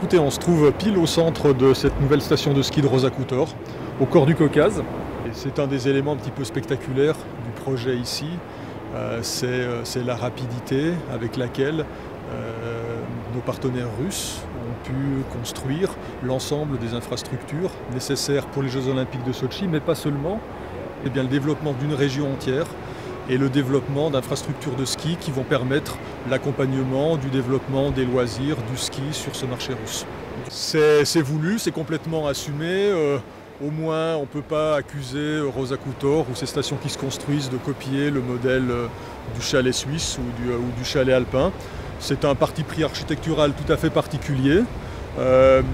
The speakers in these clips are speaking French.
écoutez, on se trouve pile au centre de cette nouvelle station de ski de Roza Khutor, au cœur du Caucase. C'est un des éléments un petit peu spectaculaires du projet ici. C'est la rapidité avec laquelle nos partenaires russes ont pu construire l'ensemble des infrastructures nécessaires pour les Jeux Olympiques de Sotchi, mais pas seulement. Eh bien, le développement d'une région entière et le développement d'infrastructures de ski qui vont permettre l'accompagnement du développement des loisirs, du ski sur ce marché russe. C'est voulu, c'est complètement assumé. Au moins, on ne peut pas accuser Roza Khutor ou ces stations qui se construisent de copier le modèle du chalet suisse ou du chalet alpin. C'est un parti pris architectural tout à fait particulier,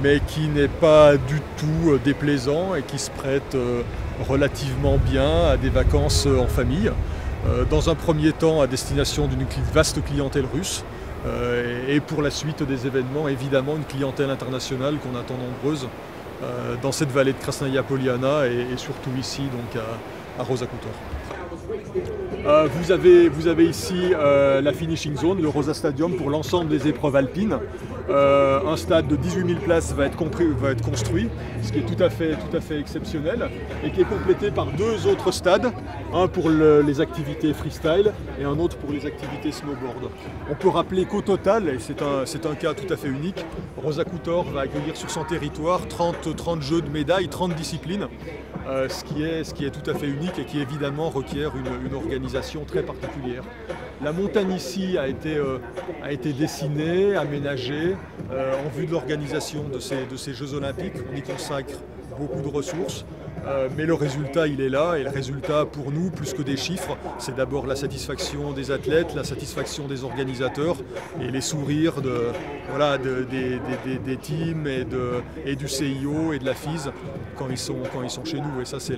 mais qui n'est pas du tout déplaisant et qui se prête relativement bien à des vacances en famille. Dans un premier temps à destination d'une vaste clientèle russe et pour la suite des événements, évidemment une clientèle internationale qu'on attend nombreuse dans cette vallée de Krasnaya Poliana et surtout ici donc à Roza Khutor. Vous avez ici la finishing zone, le Roza Stadium pour l'ensemble des épreuves alpines. Un stade de 18 000 places va être construit, ce qui est tout à fait exceptionnel et qui est complété par deux autres stades, un pour les activités freestyle et un autre pour les activités snowboard. On peut rappeler qu'au total, et c'est un cas tout à fait unique, Roza Khutor va accueillir sur son territoire 30 jeux de médailles, 30 disciplines, ce qui est tout à fait unique et qui évidemment requiert une organisation très particulière. La montagne ici a été dessinée, aménagée en vue de l'organisation de ces Jeux Olympiques. On y consacre beaucoup de ressources, mais le résultat il est là, et le résultat pour nous, plus que des chiffres, c'est d'abord la satisfaction des athlètes, la satisfaction des organisateurs et les sourires des teams et du CIO et de la FIS quand ils sont chez nous, et ça c'est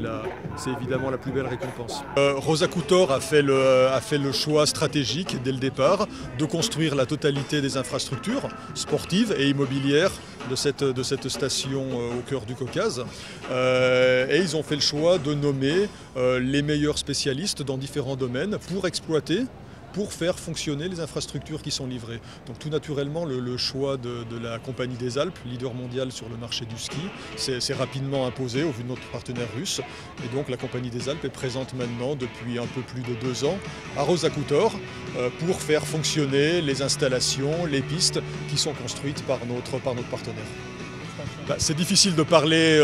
évidemment la plus belle récompense. Roza Khutor a fait le choix stratégique dès le départ de construire la totalité des infrastructures sportives et immobilières de cette station au cœur du Caucase. Et ils ont fait le choix de nommer les meilleurs spécialistes dans différents domaines pour faire fonctionner les infrastructures qui sont livrées. Donc tout naturellement, le choix de la Compagnie des Alpes, leader mondial sur le marché du ski, s'est rapidement imposé au vu de notre partenaire russe. Et donc la Compagnie des Alpes est présente maintenant depuis un peu plus de 2 ans à Roza Khutor pour faire fonctionner les installations, les pistes qui sont construites par notre partenaire. C'est difficile de parler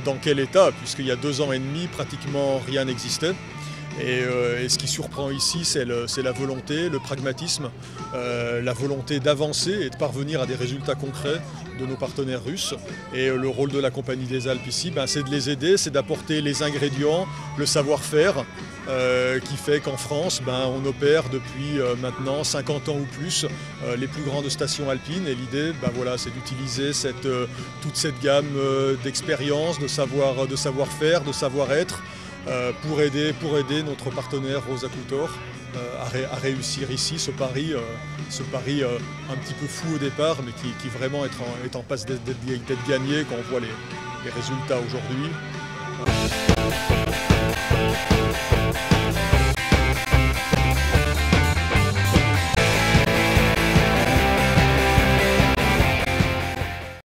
dans quel état, puisqu'il y a 2 ans et demi, pratiquement rien n'existait. Et ce qui surprend ici, c'est la volonté, le pragmatisme, la volonté d'avancer et de parvenir à des résultats concrets de nos partenaires russes. Et le rôle de la Compagnie des Alpes ici, c'est de les aider, c'est d'apporter les ingrédients, le savoir-faire, qui fait qu'en France, on opère depuis maintenant 50 ans ou plus les plus grandes stations alpines. Et l'idée, c'est d'utiliser toute cette gamme d'expérience, de savoir-faire, de savoir-être, pour aider notre partenaire Roza Khutor à réussir ici ce pari un petit peu fou au départ, mais qui vraiment est en passe d'être gagné quand on voit les résultats aujourd'hui.